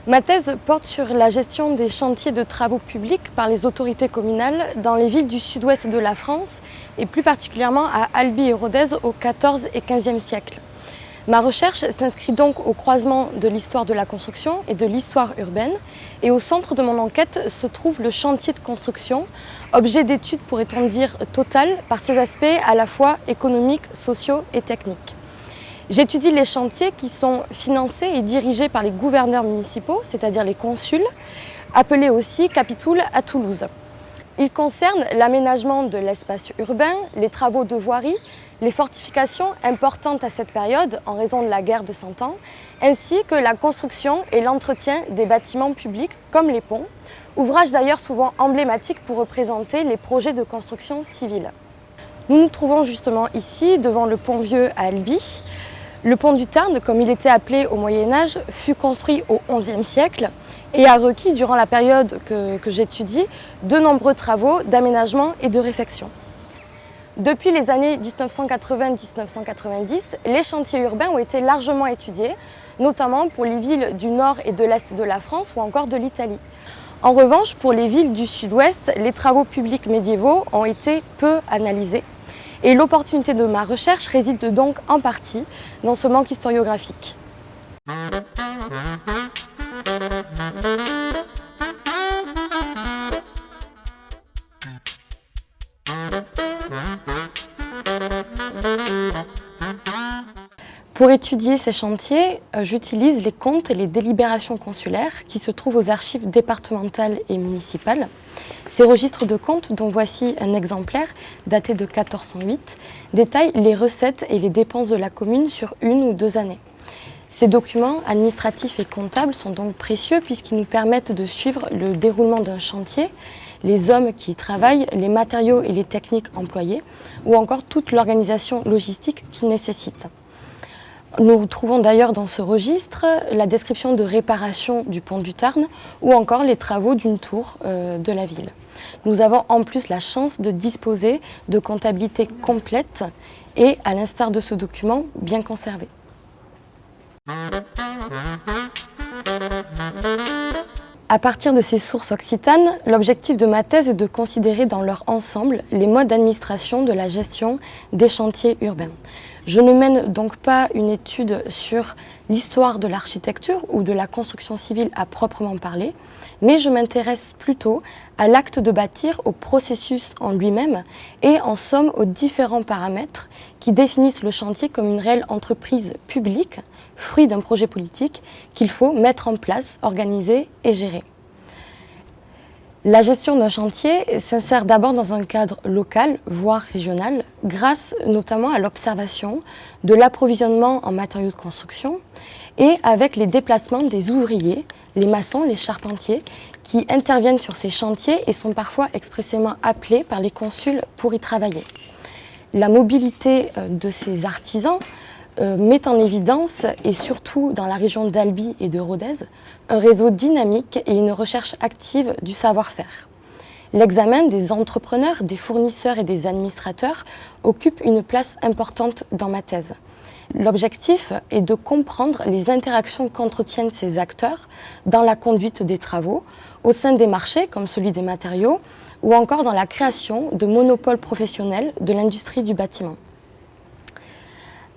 Ma thèse porte sur la gestion des chantiers de travaux publics par les autorités communales dans les villes du sud-ouest de la France et plus particulièrement à Albi et Rodez au XIVe et XVe siècle. Ma recherche s'inscrit donc au croisement de l'histoire de la construction et de l'histoire urbaine et au centre de mon enquête se trouve le chantier de construction, objet d'étude pourrait-on dire total par ses aspects à la fois économiques, sociaux et techniques. J'étudie les chantiers qui sont financés et dirigés par les gouverneurs municipaux, c'est-à-dire les consuls, appelés aussi capitouls à Toulouse. Ils concernent l'aménagement de l'espace urbain, les travaux de voirie, les fortifications importantes à cette période en raison de la guerre de Cent Ans, ainsi que la construction et l'entretien des bâtiments publics comme les ponts, ouvrages d'ailleurs souvent emblématiques pour représenter les projets de construction civile. Nous nous trouvons justement ici devant le pont Vieux à Albi. Le pont du Tarn, comme il était appelé au Moyen-Âge, fut construit au XIe siècle et a requis, durant la période que j'étudie, de nombreux travaux d'aménagement et de réfection. Depuis les années 1980-1990, les chantiers urbains ont été largement étudiés, notamment pour les villes du nord et de l'est de la France ou encore de l'Italie. En revanche, pour les villes du sud-ouest, les travaux publics médiévaux ont été peu analysés. Et l'opportunité de ma recherche réside donc en partie dans ce manque historiographique. Pour étudier ces chantiers, j'utilise les comptes et les délibérations consulaires qui se trouvent aux archives départementales et municipales. Ces registres de comptes, dont voici un exemplaire daté de 1408, détaillent les recettes et les dépenses de la commune sur 1 ou 2 années. Ces documents administratifs et comptables sont donc précieux puisqu'ils nous permettent de suivre le déroulement d'un chantier, les hommes qui y travaillent, les matériaux et les techniques employées, ou encore toute l'organisation logistique qu'il nécessite. Nous trouvons d'ailleurs dans ce registre la description de réparation du pont du Tarn ou encore les travaux d'une tour de la ville. Nous avons en plus la chance de disposer de comptabilité complète et, à l'instar de ce document, bien conservé. À partir de ces sources occitanes, l'objectif de ma thèse est de considérer dans leur ensemble les modes d'administration de la gestion des chantiers urbains. Je ne mène donc pas une étude sur l'histoire de l'architecture ou de la construction civile à proprement parler, mais je m'intéresse plutôt à l'acte de bâtir, au processus en lui-même et en somme aux différents paramètres qui définissent le chantier comme une réelle entreprise publique, fruit d'un projet politique qu'il faut mettre en place, organiser et gérer. La gestion d'un chantier s'insère d'abord dans un cadre local, voire régional, grâce notamment à l'observation de l'approvisionnement en matériaux de construction et avec les déplacements des ouvriers, les maçons, les charpentiers, qui interviennent sur ces chantiers et sont parfois expressément appelés par les consuls pour y travailler. La mobilité de ces artisans met en évidence, et surtout dans la région d'Albi et de Rodez, un réseau dynamique et une recherche active du savoir-faire. L'examen des entrepreneurs, des fournisseurs et des administrateurs occupe une place importante dans ma thèse. L'objectif est de comprendre les interactions qu'entretiennent ces acteurs dans la conduite des travaux, au sein des marchés comme celui des matériaux, ou encore dans la création de monopoles professionnels de l'industrie du bâtiment.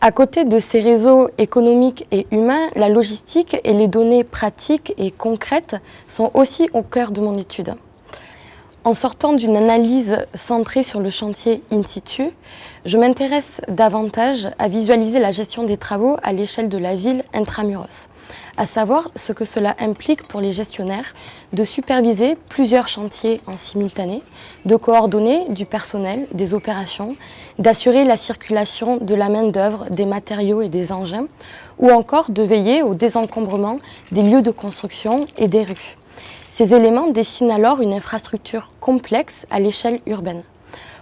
À côté de ces réseaux économiques et humains, la logistique et les données pratiques et concrètes sont aussi au cœur de mon étude. En sortant d'une analyse centrée sur le chantier in situ, je m'intéresse davantage à visualiser la gestion des travaux à l'échelle de la ville intramuros, à savoir ce que cela implique pour les gestionnaires de superviser plusieurs chantiers en simultané, de coordonner du personnel, des opérations, d'assurer la circulation de la main-d'œuvre, des matériaux et des engins, ou encore de veiller au désencombrement des lieux de construction et des rues. Ces éléments dessinent alors une infrastructure complexe à l'échelle urbaine.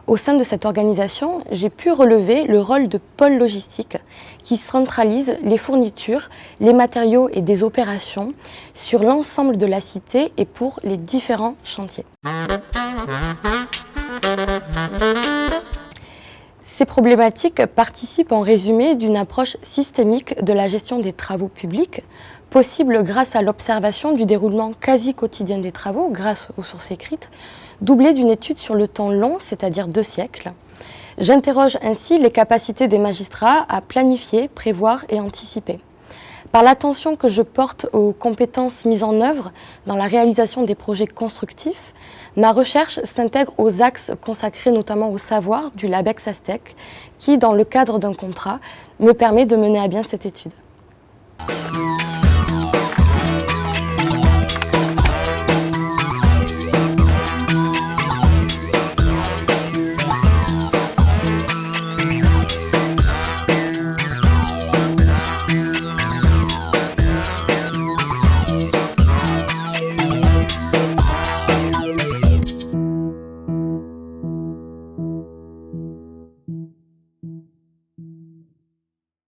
Au sein de cette organisation, j'ai pu relever le rôle de pôle logistique qui centralise les fournitures, les matériaux et des opérations sur l'ensemble de la cité et pour les différents chantiers. Ces problématiques participent en résumé d'une approche systémique de la gestion des travaux publics, possible grâce à l'observation du déroulement quasi quotidien des travaux, grâce aux sources écrites, doublée d'une étude sur le temps long, c'est-à-dire 2 siècles. J'interroge ainsi les capacités des magistrats à planifier, prévoir et anticiper. Par l'attention que je porte aux compétences mises en œuvre dans la réalisation des projets constructifs, ma recherche s'intègre aux axes consacrés notamment au savoir du LabEx Astec, qui, dans le cadre d'un contrat, me permet de mener à bien cette étude.